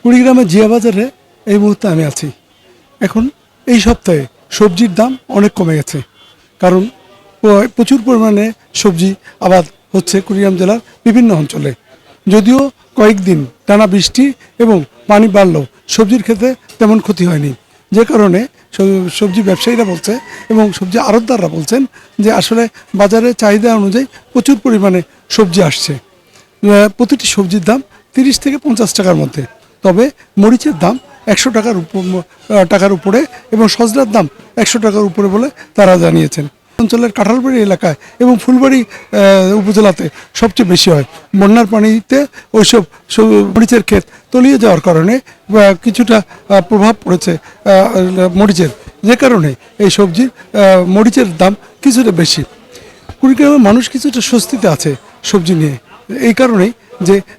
কুড়িগ্রামের জিয়া বাজারে এই মুহূর্তে আমি আছি। এখন এই সপ্তাহে সবজির দাম অনেক কমে গেছে, কারণ প্রচুর পরিমাণে সবজি আবাদ হচ্ছে কুড়িগ্রাম জেলার বিভিন্ন অঞ্চলে। যদিও কয়েকদিন টানা বৃষ্টি এবং পানি বাড়লেও সবজির ক্ষেত্রে তেমন ক্ষতি হয়নি, যে কারণে সবজি ব্যবসায়ীরা বলছে এবং সবজি আড়তদাররা বলছেন যে আসলে বাজারে চাহিদা অনুযায়ী প্রচুর পরিমাণে সবজি আসছে। প্রতিটি সবজির দাম 30 থেকে 50 টাকার মধ্যে, তবে মরিচের দাম 100 টাকার উপরে এবং সজনার দাম 100 টাকার উপরে বলে তারা জানিয়েছেন। অঞ্চলের কাঁঠালবাড়ি এলাকায় এবং ফুলবাড়ি উপজেলাতে সবচেয়ে বেশি হয়। বন্যার পানিতে ওইসব মরিচের ক্ষেত তলিয়ে যাওয়ার কারণে কিছুটা প্রভাব পড়েছে মরিচের, যে কারণে এই সবজির মরিচের দাম কিছুটা বেশি। কুড়িগ্রামের মানুষ কিছুটা স্বস্তিতে আছে সবজি নিয়ে, এই কারণেই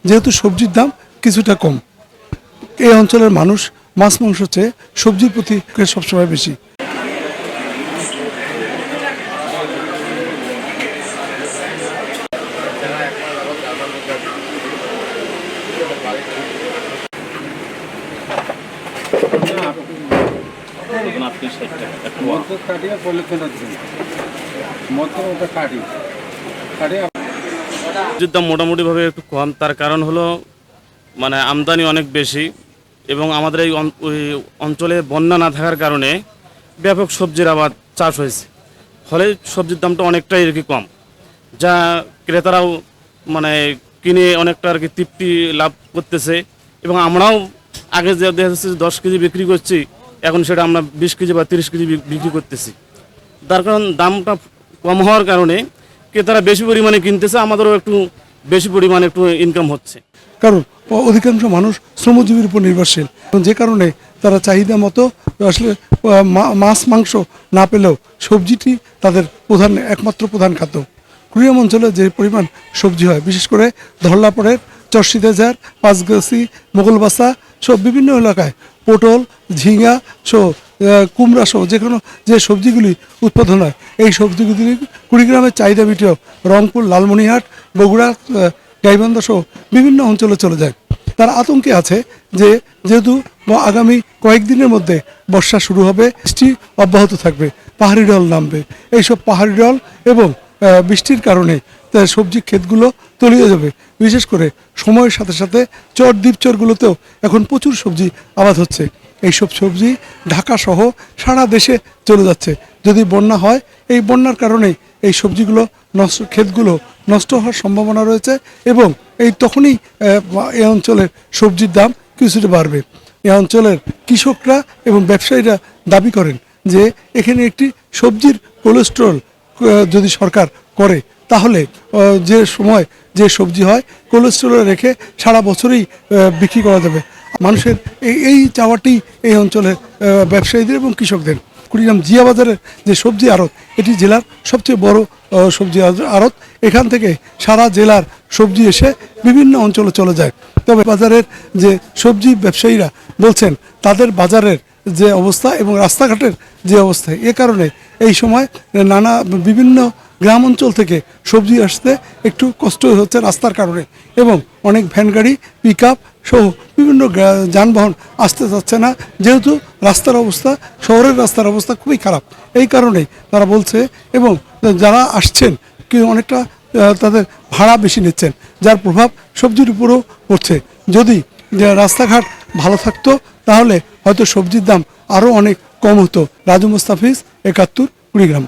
যেহেতু সবজির দাম কিছুটা কম। এই অঞ্চলের মানুষ মাছ মাংস চেয়ে সবজির প্রতি সবসময় বেশি। সবজির দাম মোটামুটিভাবে একটু কম, তার কারণ হলো মানে আমদানি অনেক বেশি এবং আমাদের এই অঞ্চলে বন্যা না থাকার কারণে ব্যাপক সবজির আবাদ চাষ হয়েছে, ফলে সবজির দামটা অনেকটাই আর কি কম, যা ক্রেতারাও মানে কিনে অনেকটা আর কি তৃপ্তি লাভ করতেছে। এবং আমরাও আগে যে দেখা যাচ্ছে 10 কেজি বিক্রি করছি, এখন সেটা আমরা 20 কেজি বা 30 কেজি বিক্রি করতেছি। তার কারণ দামটা কম হওয়ার কারণে ক্রেতারা বেশি পরিমাণে কিনতেছে, আমাদেরও একটু বেশি পরিমাণে একটু ইনকাম হচ্ছে। কারণ অধিকাংশ মানুষ শ্রমজীবীর উপর নির্ভরশীল, যে কারণে তারা চাহিদা মতো আসলে মাছ মাংস না পেলেও সবজিটি তাদের একমাত্র প্রধান খাদ্য। কুড়িগ্রাম অঞ্চলে যে পরিমাণ সবজি হয়, বিশেষ করে ধরলাপড়ের চরশিদেজার, পাঁচগাছি, মোগলবাসা সব বিভিন্ন এলাকায় পটল, ঝিঙা সহ কুমড়া সহ যে সবজিগুলি উৎপাদন হয়, এই সবজিগুলি কুড়িগ্রামের চাহিদা মিটিয়েও রংপুর, লালমনিরহাট, বগুড়া, গাইবান্ধা সহ বিভিন্ন অঞ্চলে চলে যায়। তার আতঙ্কে আছে যেহেতু আগামী কয়েকদিনের মধ্যে বর্ষা শুরু হবে, বৃষ্টি অব্যাহত থাকবে, পাহাড়ি ঢল নামবে। এইসব পাহাড়ি ঢল এবং বৃষ্টির কারণে সবজি ক্ষেতগুলো তলিয়ে যাবে। বিশেষ করে সময়ের সাথে সাথে দ্বীপচরগুলোতেও এখন প্রচুর সবজি আবাদ হচ্ছে। এইসব সবজি ঢাকা সহ সারা দেশে চলে যাচ্ছে। যদি বন্যা হয়, এই বন্যার কারণে এই সবজিগুলো ক্ষেতগুলো নষ্ট হওয়ার সম্ভাবনা রয়েছে এবং তখনই এই অঞ্চলের সবজির দাম কিছুটা বাড়বে। এই অঞ্চলের কৃষকরা এবং ব্যবসায়ীরা দাবি করেন যে এখানে একটি সবজির কোলেস্ট্রল যদি সরকার করে, তাহলে যে সবজি হয় কোলেস্ট্রলে রেখে সারা বছরই বিক্রি করা যাবে। মানুষের এই চাওয়াটি এই অঞ্চলের ব্যবসায়ীদের এবং কৃষকদের। কুড়িগ্রাম জিয়া বাজারের যে সবজি আড়ত, এটি জেলার সবচেয়ে বড় সবজি আড়ত। এখান থেকে সারা জেলার সবজি এসে বিভিন্ন অঞ্চলে চলে যায়। তবে বাজারের যে সবজি ব্যবসায়ীরা বলছেন তাদের বাজারের যে অবস্থা এবং রাস্তাঘাটের যে অবস্থা, এ কারণে এই সময় বিভিন্ন গ্রাম অঞ্চল থেকে সবজি আসতে একটু কষ্ট হচ্ছে রাস্তার কারণে, এবং অনেক ভ্যান গাড়ি, পিক আপ সহ বিভিন্ন যানবাহন আসতে যাচ্ছে না, যেহেতু শহরের রাস্তার অবস্থা খুবই খারাপ। এই কারণেই তারা বলছে, এবং যারা আসছেন অনেকটা তাদের ভাড়া বেশি নিচ্ছেন, যার প্রভাব সবজির উপরেও পড়ছে। যদি রাস্তাঘাট ভালো থাকতো তাহলে হয়তো সবজির দাম আরও অনেক কম হতো। রাজু মুস্তাফিজ, 71, কুড়িগ্রাম।